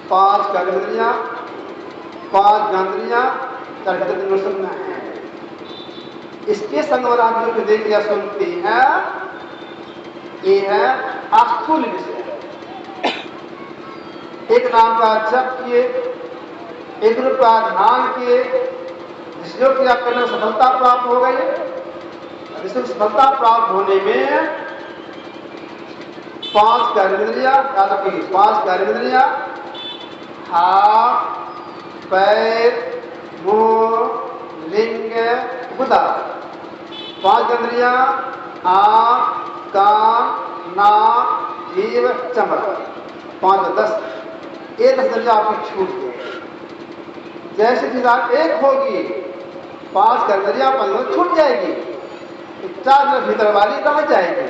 5 कर्मेंद्रियां, 5 ज्ञानेंद्रियां, 4 दिनों में है। इसके संग और आप जो देख या सुनते हैं, ये है अस्थूल विषय। एक नाम का जप किए, एक रूप का ध्यान किए, जिसको कि आप करने सफलता प्राप्त हो गई। जिसको सफलता प्राप्त होने में 5 कर्मेंद्रियां, याद रखिए 5 कर्मेंद्रियां, हाथ, पैर, मुंह, लिंग, गुदा, 5 इंद्रियां, आंख, कान, नाक, जीभ, चमड़ा, 5 10, ये 10 इंद्रियां आपकी छूट गई। जैसे चीज आप एक होगी, 5 इंद्रियां 5 छूट जाएगी, 4 भीतर वाली रह जाएगी।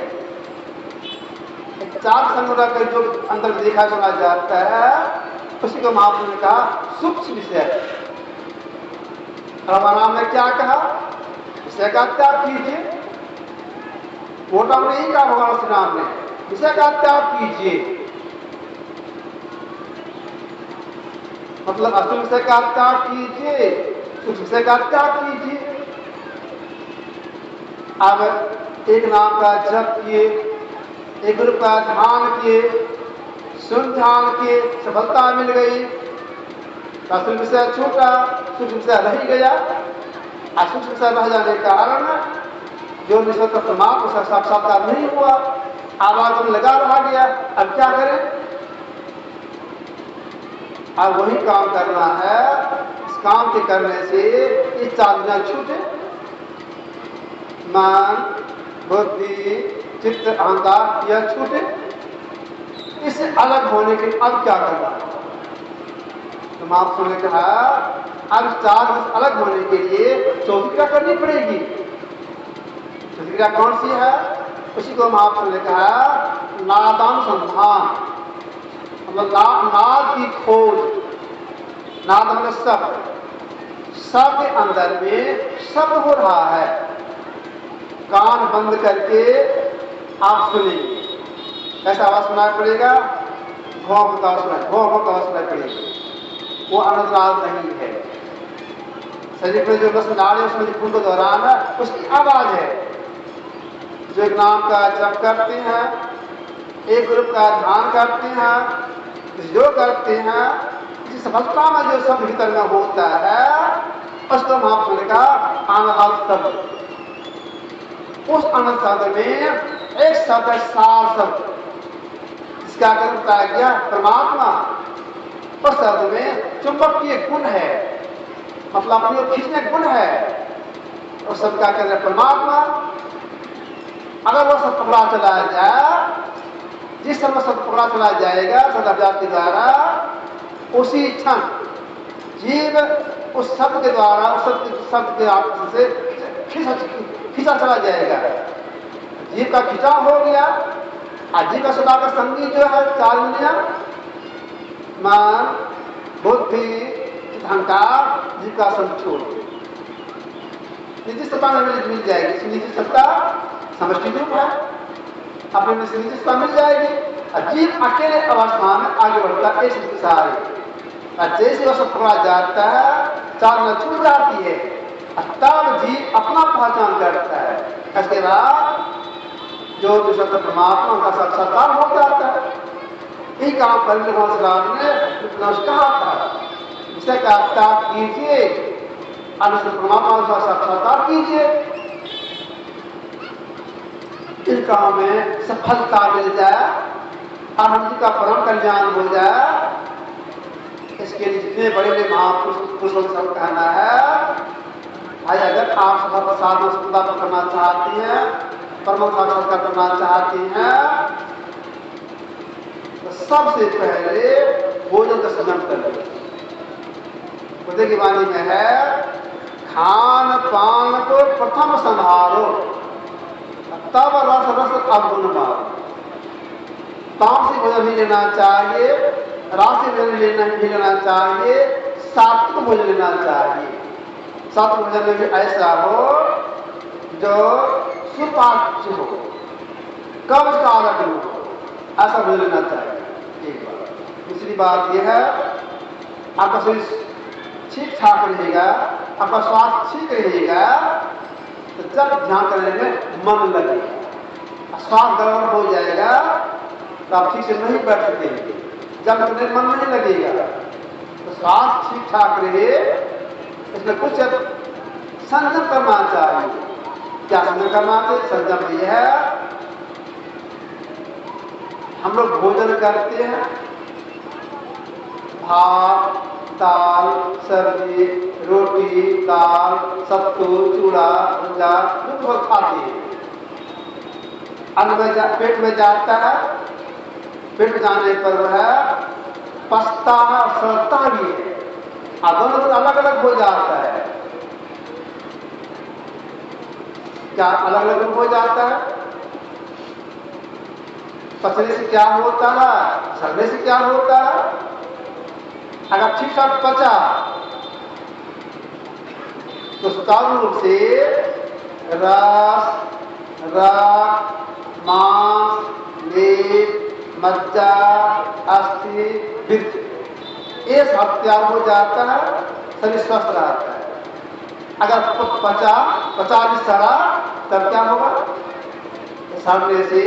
4 संग्रह कर जो अंदर देखा सुना जाता है, उसी को महाप्रभु ने कहा सूक्ष्म विषय। राम ने क्या कहा? विषय का त्याग कीजिए। मोटा में यही कहा भगवान श्री राम ने, विषय का त्याग कीजिए। मतलब असूल विषय का त्याग कीजिए, सूक्ष्म विषय का त्याग कीजिए। अब एक नाम का जप किए, एक रूप का ध्यान किए, सुन ध्यान किए, सफलता मिल गई। असूल विषय छूटा, सूक्ष्म विषय रह गया। सूक्ष्म विषय रह जाने के कारण जो विषय का परमात्मा का साक्षात्कार नहीं हुआ, आवाज में लगा रहा गया। अब क्या करें? अब वही काम करना है। इस काम के करने से ये 4 गुना छूटे, मन, बुद्धि, चित्त, अहंकार, यह छूटे। इससे अलग होने के अब क्या करना है? तो आपसे ने कहा अब 4 अलग होने के लिए 4थी क्रिया करनी पड़ेगी। 4थी क्रिया कौन सी है? उसी को आपसे ने कहा नादानुसंधान, मतलब नाद की खोज। नाद मतलब शब्द के अंदर में शब्द हो रहा है, कान बंद करके आप सुनेंगे। कैसा आवाज सुनाई पड़ेगा? भौंक का सुनाई, भौंक का सुनाई पड़ेगी। वो अनंतराल नहीं है। शरीर में जो रस नाड़ी उसमें जो खून को दौरान है, उसकी आवाज है। जो एक नाम का जप करते हैं, एक रूप का ध्यान करते हैं, जो करते हैं, इस सफलता में जो शब्द भीतर में होता है, उसको महापुरुष ने कहा अनहद शब्द। उस अनंत शब्द में एक शब्द है सार शब्द, इसका अर्थ बताया गया परमात्मा। उस शब्द में चुंबकीय गुण है, मतलब अपनी ओर खींचने गुण है। उस शब्द का कहते हैं परमात्मा। अगर वह शब्द पकड़ा चला जाए, जिस समय शब्द पकड़ा चला जाएगा सदाव्यास के द्वारा, उसी क्षण जीव उस शब्द के द्वारा उस शब्द के आपस से खींचा चला जाएगा। जीव का खिंचाव हो गया। जीव का सदा का संगी जो है 4 इंद्रियां, मन, बुद्धि, अहंकार, जीव का संचोर, निजी सत्ता में मिल जाएगी। निजी सत्ता समष्टि रूप है, अपने में से निजी सत्ता मिल जाएगी। जीव अकेले अवस्था में आगे बढ़ता है इस सारे। जैसे वह सब पकड़ा जाता है, 4 छूट जाती है, तब जीव अपना पहचान करता है। इसके रहेगा जो सत्य परमात्मा का साक्षात्कार हो जाता है। यही काम करने भगवान ने कहा था, जिसे का त्याग कीजिए, अनुष्ठ परमात्मा का साक्षात्कार कीजिए, इन काम में सफलता मिल जाए, आनंद का परम कल्याण हो जाए। इसके लिए जितने बड़े बड़े महापुरुषों से सब कहना है, भाई अगर आप सफल साधना सुविधा करना चाहती हैं, परम साक्षात्कार करना चाहती हैं, तो सबसे पहले भोजन का सेवन करें। बुद्ध की वाणी में है, खान पान को प्रथम संहारो, तब रस रस अवगुण मारो। तामसिक भोजन नहीं लेना चाहिए, राशि भोजन नहीं लेना चाहिए, सात्विक भोजन लेना चाहिए। सात्विक भोजन में भी ऐसा हो जो सुपाच्य हो, कब्ज का आरोग्य हो, ऐसा भोजन लेना चाहिए। एक बात। दूसरी बात यह है, आपका शरीर ठीक ठाक रहेगा, आपका स्वास्थ्य ठीक रहेगा, तो जब ध्यान करने में मन लगेगा। स्वास्थ्य गड़बड़ हो जाएगा तो आप ठीक से नहीं बैठ सकेंगे। जब करने में मन नहीं लगेगा तो स्वास्थ्य ठीक ठाक रहे, इसमें कुछ संयम करना चाहिए। क्या संयम करना चाहिए? संयम यह है, हम लोग भोजन करते हैं, भात, दाल, सब्जी, रोटी, दाल, सत्तू, चूड़ा, भुंजा, जो बहुत खाते हैं। अन्न में पेट में जाता है, पेट में जाने पर वह पचता है और सड़ता भी है, और दोनों अलग अलग हो जाता है। क्या अलग अलग हो जाता है? पचने से क्या होता है, सड़ने से क्या होता है? अगर ठीक ठाक पचा तो सुचारू रूप से रस, रक्त, मांस, मीट, मज्जा, अस्थि, विद्ध, ये सब तैयार हो जाता है, शरीर स्वस्थ रहता है। अगर पचा भी सड़ा, तब क्या होगा? सड़ने से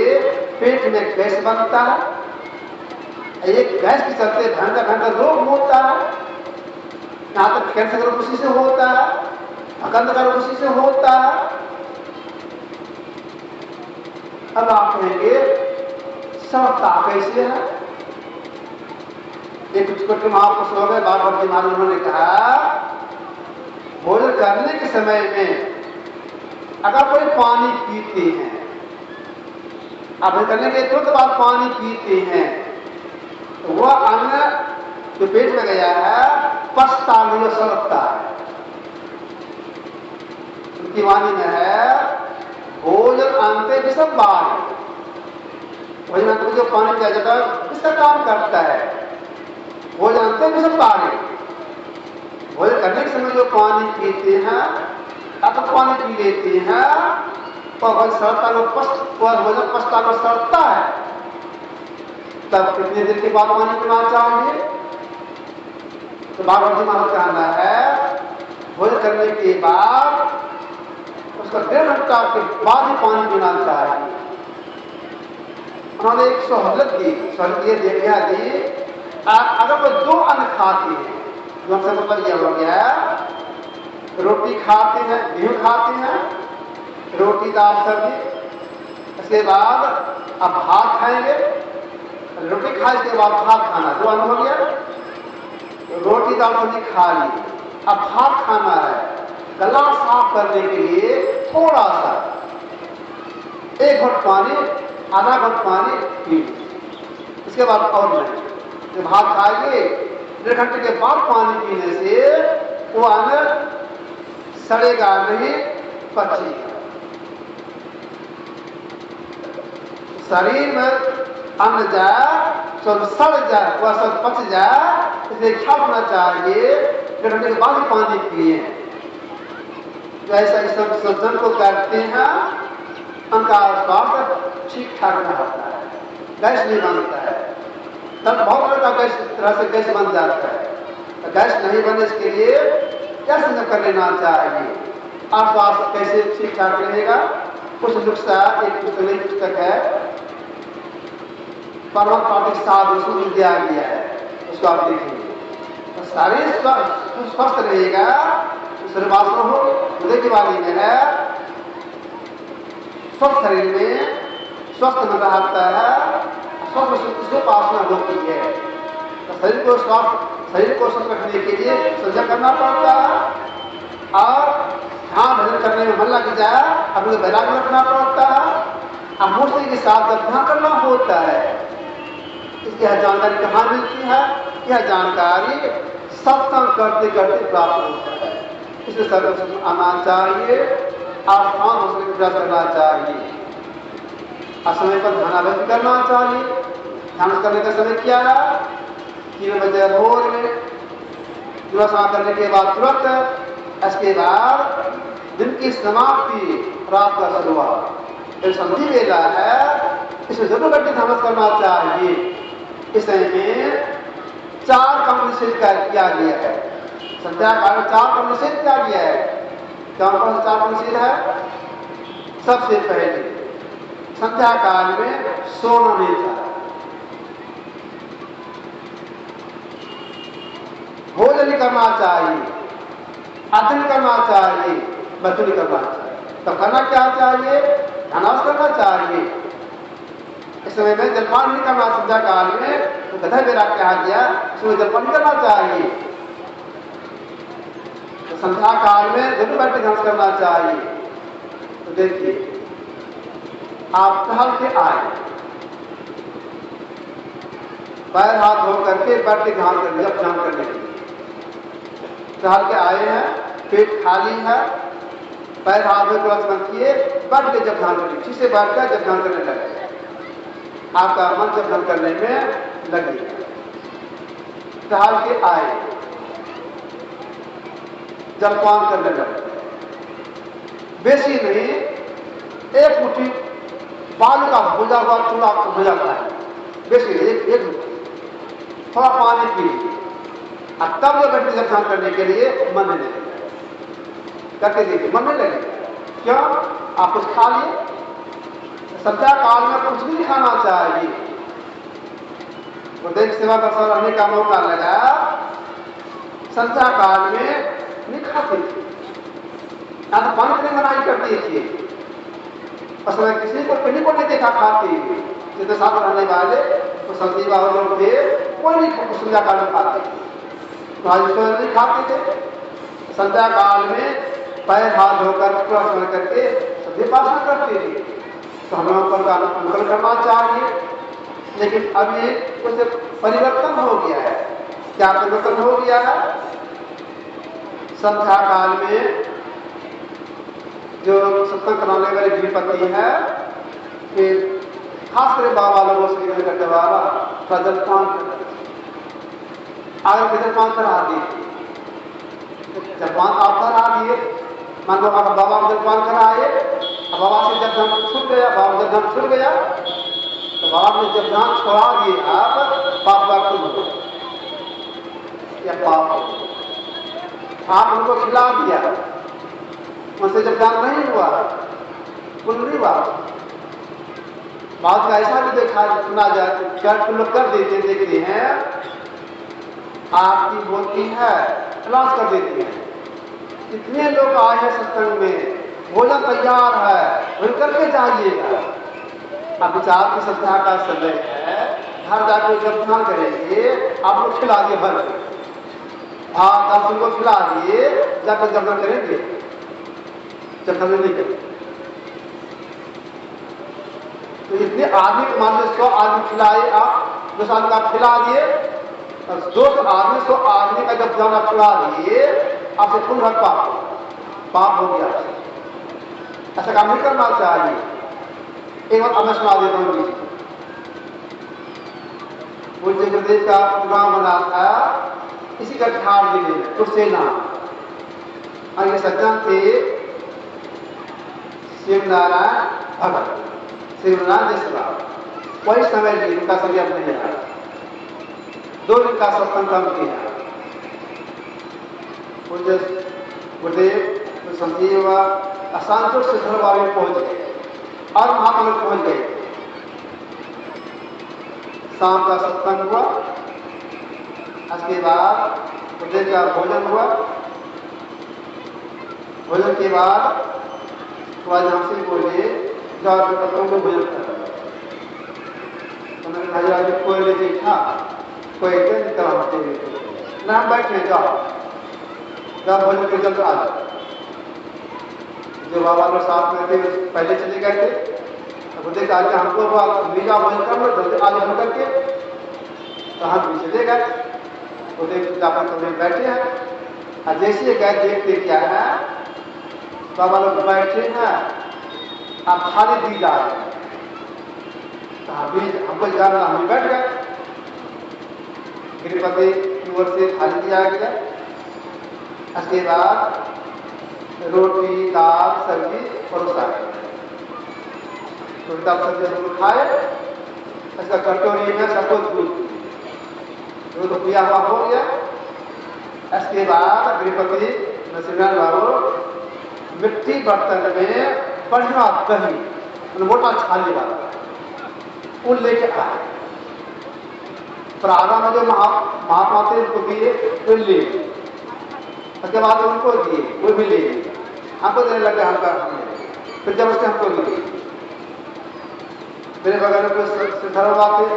पेट में गैस बनता है, एक गैस के चलते घंटा घंटा रोग होता है। यहाँ तक कैंसर का रोग उसी से होता है, अकंद का रोग उसी से होता है। अब आप कहेंगे सड़ता कैसे है? एक छोटे महापुरुष हो गए, बाबा जी महाराज, उन्होंने कहा, भोजन करने के समय में अगर कोई पानी पीते हैं, आप भोजन करने के तुरंत बाद पानी पीते हैं, तो वह अन्न जो पेट में गया है पचता नहीं, सड़ता है। उनकी वाणी में है, भोजन अंते विषम बाण, भोजन अंत में जो पानी पिया जाता है इसका काम करता है। भोजन अंते विषम बाण, भोजन करने के समय जो पानी पीते हैं, अब पानी पी लेते हैं, तो भोजन सड़ता भोजन पचता को सड़ता है। तब कितने दिन के बाद पानी पीना चाहिए? तो बाबा जी महाराज कहना है, भोजन करने के बाद उसका 1.5 घंटा के बाद ही पानी पीना चाहिए। उन्होंने एक सहूलत दी, देखा दी, अगर वो 2 अन्न खाते हैं, जो हमसे मतलब यह हो गया, रोटी खाते हैं, गेहूं खाते हैं, रोटी दाल सब्जी, इसके बाद अब भात खाएंगे, रोटी खाने के बाद भात खाना, 2 अन्न हो गया। रोटी दाल सब्जी खा ली, अब भात खाना है। गला साफ करने के लिए थोड़ा सा 1 घुट पानी, आधा घुट पानी पी, इसके बाद और नहीं। जब भात खाएंगे 1.5 घंटे के बाद पानी पीने से वो अन्न सड़ेगा नहीं, पचेगा। शरीर में अन्न जाए, सब सड़ जाए, वह सब पच जाए, इसलिए ख्याल रखना चाहिए 1.5 घंटे के बाद ही पानी पिए। तो ऐसा इस सज्जन को करते हैं, उनका स्वास्थ्य ठीक ठाक रहता है, गैस नहीं बनता है। तब बहुत तरह से गैस बन जाता है, तो गैस नहीं बने इसके लिए क्या संयम कर लेना चाहिए? और स्वास्थ्य कैसे ठीक ठाक रहेगा? कुछ नुस्खा एक पुस्तक नई पुस्तक है परम पाठक साधु उसमें दिया गया है, उसको आप देखेंगे तो शरीर स्वस्थ रहेगा। शरीरवासना हो हृदय की वाली में है, स्वस्थ शरीर में स्वस्थ मन रहता है, स्वस्थ उपासना होती है। तो शरीर को स्वस्थ रखने के लिए संजय करना पड़ता है और ध्यान भजन करने में मन लग जाए अपने वैराग्य रखना पड़ता है और मूर्ति के साथ जब ध्यान करना होता है। इसकी यह जानकारी कहाँ मिलती है? यह जानकारी सत्संग करते करते प्राप्त होता है। इसलिए सर्वस्व आना चाहिए और शांत होने का प्रयास करना चाहिए और समय पर ध्यानाभ्यास करना चाहिए। ध्यान करने का समय क्या है? 3 बजे भोर में दुरासना करने के बाद तुरंत, इसके बाद दिन की समाप्ति, रात का शुरुआत, एक संधि वेला है, इसमें जरूर गड्ढे ध्यान करना चाहिए। इस में 4 काम निषेध किया गया है। संध्या काल में 4 काम निषेध किया गया है। क्या 4 काम निषेध है? सबसे पहले संध्या काल में सोना नहीं चाहिए, भोजन करना चाहिए, अध्ययन करना चाहिए, बचूरी करना चाहिए। तो करना क्या चाहिए? ध्यानाभ्यास करना चाहिए। इस समय में जलपान नहीं करना। संध्या काल में तो गधा बेरा कहा गया, इसमें जलपान नहीं करना चाहिए। तो संध्या काल में जरूर बैठ के ध्यान करना चाहिए। तो देखिए आप टहल के आए, पैर हाथ धो करके बैठ के ध्यान कर लिया, ध्यान करने के लिए टहल के आए हैं, पेट खाली है, पैर हाथ में क्लच मत किए, बैठ के जब ध्यान करिए, ठीक से बैठ कर जब ध्यान करने लगे, आपका मन जब ध्यान करने में लगेगा। टहल के आए, जलपान करने लगे, बेसी नहीं, 1 मुट्ठी बालू का भुजा हुआ चूड़ा भुजा खाए, बेसी नहीं, एक मुट्ठी, थोड़ा पानी पी, और तब जो बैठे जब ध्यान करने के लिए मन नहीं लगेगा। करके देखिए, मन नहीं लगेगा। क्यों? आप कुछ खा लिए। संध्या काल में कुछ भी खाना चाहिए। तो देख सेवा दर्शन रहने का मौका लगा, संध्या काल में नहीं खाते थे, या तो पानी पीने मनाही करती थी। असल में किसी को पिंडी को नहीं देखा खाते हुए, जितने साथ रहने वाले तो संजीवा लोग थे, कोई नहीं संध्या काल में खाते थे, तो आज नहीं खाते थे। संध्या काल में पैर हाथ धोकर पूरा स्मरण करके सत्योपासना करते थे। तो हमें ऊपर का अनुकूल करना चाहिए। लेकिन अब ये कुछ परिवर्तन हो गया है। क्या परिवर्तन हो गया है? संध्या काल में जो सत्संग कराने वाले गृहपति है, फिर खासकर बाबा लोगों से करने वाला जलपान आगे जलपान करा दिए। जलपान आप करा दिए, मान लो आप बाबा जलपान कराए, बाबा से जब ध्यान छूट गया, बाबा जब ध्यान छूट गया तो बाबा ने जब ध्यान छोड़ा दिए, आप पाप का खुद हो या पाप हो। आप उनको खिला दिया, उनसे जब ध्यान नहीं हुआ, कुल नहीं हुआ। बात का ऐसा भी देखा सुना जाए, क्या लोग कर देखते हैं, आपकी होती है क्लास कर देती है। इतने लोग आए हैं सत्संग में, भोजन तैयार है, वही करके जाइएगा। अब विचार की संध्या का समय है, घर जाकर जब ध्यान करेंगे, आप लोग खिला दिए भर के, हाँ 10 को खिला दिए, जाकर जब करेंगे, जब नहीं करेंगे। तो इतने आदमी मान लो 100 आदमी खिलाए, आप 200 आदमी आप खिला दिए, और 200 आदमी 100 आदमी का जब ध्यान आप खिला दिए, आपसे पूर्ण भर पाप हो गया। ऐसा काम नहीं करना चाहिए। एक बार मैं सुना देता हूँ। पूज्य गुरुदेव का प्रोग्राम बना था इसी का ठाड़ जिले में कुर्सेना, और ये सज्जन थे शिवनारायण भगत, शिवनारायण देशराव। वही समय की उनका समय अब नहीं आया, 2 दिन का सत्संग कम किया। पूज्य गुरुदेव संजीव असंतोष से धर्मवाले पहुंच गए। और महात्मा लोग पहुंच गए। शाम का सत्संग हुआ, उसके बाद उदय का भोजन हुआ। भोजन के बाद वह झांसी बोले जाओ पत्तों को भोजन कर। उन्होंने कहा यार कोई ले देखा कोई निकल होते ना, हम बैठे जाओ जब भोजन के जल्द आ जाओ। जो बाबा लोग साथ में थे पहले चले गए थे, तो देखा हमको मीजा भोजन कर लो जल्दी आज हो करके, तो हम भी चले गए। वो देख अपन बैठे हैं और जैसे गए देखते क्या है बाबा लोग बैठे हैं अब खाली दी जा रहे हैं, तो हमको जाना हम बैठ गए। गिरिपति की ओर से थाली दिया गया, उसके बाद रोटी दाल सब्जी परोसा गया। रोटी दाल सब्जी हम लोग खाए, उसका कटोरी में सबको दूध पिया हुआ हो गया। इसके बाद गिरिपति नरसिंह बाबू मिट्टी बर्तन में बढ़िया दही मोटा छाली वाला वो लेके आए। प्रारंभ में जो महात्मा थे उनको दिए तो ले, उसके बाद उनको दिए वो भी ले, हमको देने लगे हमका, फिर जब उससे हमको भी दिए। मेरे बगल में कुछ सिद्धरवा थे,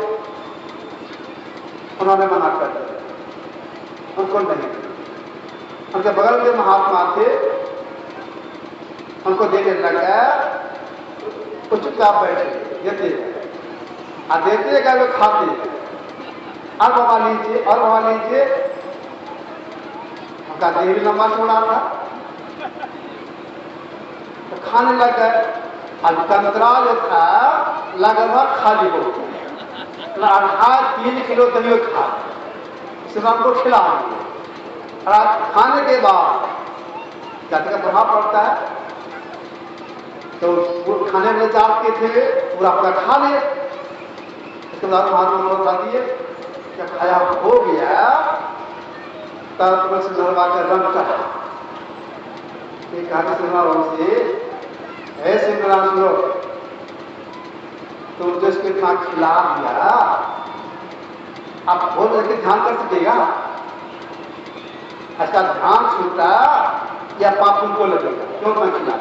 उन्होंने मना कर दिया, उनको नहीं। उनके बगल में जो महात्मा थे उनको देने लगा, कुछ चुपचाप बैठे देते देते गए वो खाते, अब वहां लीजिए और वहां लीजिए। उनका देह भी लंबा छोड़ा था, तो खाने लग गए। अब कंतरा जो था लगभग खाली हो गया, 3 किलो दही खा, इसमें हमको खिला दिया। और खाने के बाद जाति का प्रभाव पड़ता है, तो वो खाने में जाते थे पूरा पूरा खा लिए। उसके बाद महात्मा को खा दिए, जब खाया हो गया तब तुलसी नरवा का रंग चढ़ा। एक हाथी सिंह से ऐसे सुनो तुम जो इसके इतना खिला दिया, आप भोज करके ध्यान कर सकेगा? इसका ध्यान छूटा या पाप उनको लगेगा? क्यों मैं खिला?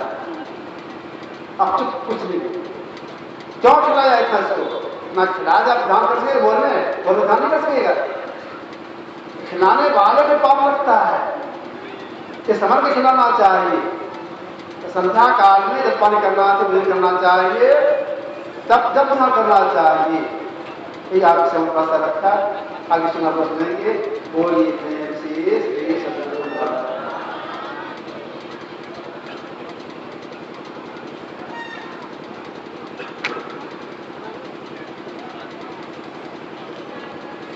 अब तो कुछ नहीं, क्यों खिलाया इतना इसको? ना खिलाया आप ध्यान कर सके, बोलने ध्यान नहीं कर सकेगा। खिलाने वाले को पाप लगता है, ये समझ के खिलाना चाहिए। तो संध्या काल में जब पानी करना चाहिए, करना चाहिए, तब जब ना करना चाहिए। ये आपसे हम पास रखा, आगे सुना सुनेंगे। बोलिए विशेष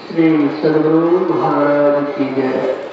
श्री सद्गुरु महाराज की जय।